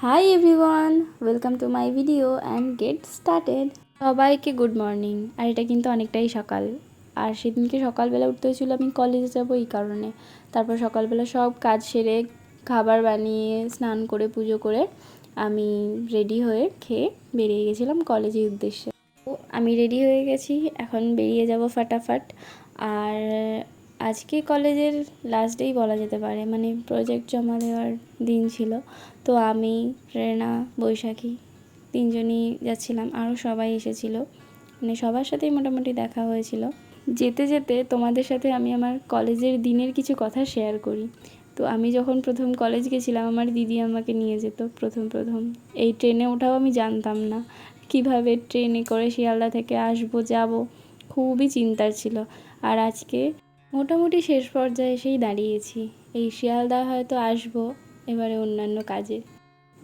Hi everyone, welcome to my video and get started. সবাইকে good morning. আর এটা কিন্তু অনেকটাই সকাল। আর সেদিনকে সকালবেলা উঠতে হয়েছিল, আমি কলেজে যাবো এই কারণে। তারপর সকালবেলা সব কাজ সেরে খাবার বানিয়ে স্নান করে পুজো করে আমি রেডি হয়ে খেয়ে বেরিয়ে গেছিলাম কলেজের উদ্দেশ্যে। তো আমি রেডি হয়ে গেছি, এখন বেরিয়ে যাব ফাটাফাট। আর আজকে কলেজের লাস্ট ডেই বলা যেতে পারে, মানে প্রজেক্ট জমা দেওয়ার দিন ছিল। তো আমি, প্রেরণা, বৈশাখী তিনজনই যাচ্ছিলাম, আরও সবাই এসেছিল, মানে সবার সাথেই মোটামুটি দেখা হয়েছিল। যেতে যেতে তোমাদের সাথে আমি আমার কলেজের দিনের কিছু কথা শেয়ার করি। তো আমি যখন প্রথম কলেজ গেছিলাম, আমার দিদি আমাকে নিয়ে যেত প্রথম এই ট্রেনে ওঠাও আমি জানতাম না, কিভাবে ট্রেনে করে শিয়ালদা থেকে আসবো যাব, খুবই চিন্তার ছিল। আর আজকে মোটামুটি শেষ পর্যায়ে এসেই দাঁড়িয়েছি। এই শিয়ালদা হয়তো আসবো এবারে অন্যান্য কাজে।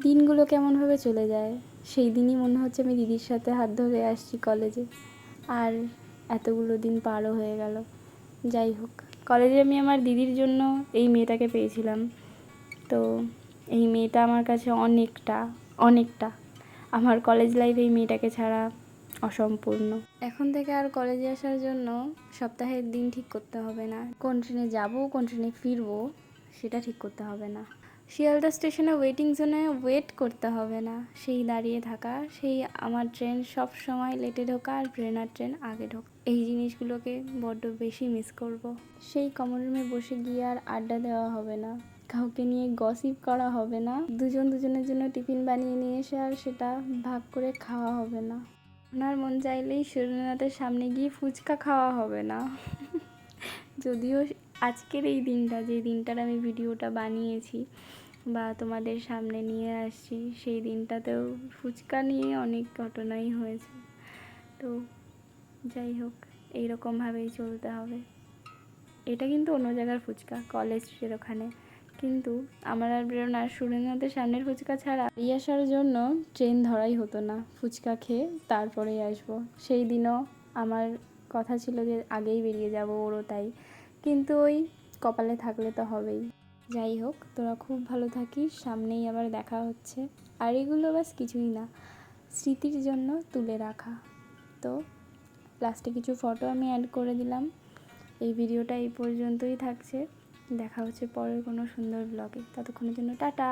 দিনগুলো কেমনভাবে চলে যায়, সেই দিনই মনে হচ্ছে আমি দিদির সাথে হাত ধরে আসছি কলেজে। আর এতগুলো দিন পারও হয়ে গেল। যাই হোক, কলেজে আমি আমার দিদির জন্য এই মেয়েটাকে পেয়েছিলাম। তো এই মেয়েটা আমার কাছে অনেকটা অনেকটা আমার কলেজ লাইফে এই মেয়েটাকে ছাড়া অসম্পূর্ণ। এখন থেকে আর কলেজে আসার জন্য সপ্তাহের দিন ঠিক করতে হবে না, কোন ট্রেনে যাবো কোন ট্রেনে ফিরবো সেটা ঠিক করতে হবে না। শিয়ালদা স্টেশনে ওয়েটিং জোনে ওয়েট করতে হবে না, সেই দাঁড়িয়ে থাকা, সেই আমার ট্রেন সব সময় লেটে ঢোকা আর প্রেরণার ট্রেন আগে ঢোকা, এই জিনিসগুলোকে বড্ড বেশি মিস করব। সেই কমন রুমে বসে গিয়ে আর আড্ডা দেওয়া হবে না, কাউকে নিয়ে গসিপ করা হবে না, দুজনের জন্য টিফিন বানিয়ে নিয়ে এসে আর সেটা ভাগ করে খাওয়া হবে না। আপনার মন চাইলেই সুরেন্দ্রনাথের সামনে গিয়ে ফুচকা খাওয়া হবে না। যদিও আজকের এই দিনটা, যে দিনটার আমি ভিডিওটা বানিয়েছি বা তোমাদের সামনে নিয়ে আসছি, সেই দিনটাতেও ফুচকা নিয়ে অনেক ঘটনাই হয়েছে। তো যাই হোক, এইরকমভাবেই চলতে হবে। এটা কিন্তু অন্য জায়গার ফুচকা, কলেজ স্ট্রিটের ওখানে। কিন্তু আমার আর প্রেরণার সুরেন্দ্রনাথের সামনের ফুচকা ছাড়া এই আসার জন্য ট্রেন ধরাই হতো না, ফুচকা খেয়ে তারপরেই আসবো। সেই দিনও আমার কথা ছিল যে আগেই বেরিয়ে যাব, ওরও তাই। কিন্তু ওই কপালে থাকলে তো হবেই। যাই হোক, তোরা খুব ভালো থাকিস, সামনেই আবার দেখা হচ্ছে। আর এগুলো বাস কিছুই না, স্মৃতির জন্য তুলে রাখা। তো লাস্টে কিছু ফটো আমি অ্যাড করে দিলাম। এই ভিডিওটা এই পর্যন্তই থাকছে, দেখা হচ্ছে পরের কোনো সুন্দর ব্লগে। ততক্ষণের জন্য টাটা।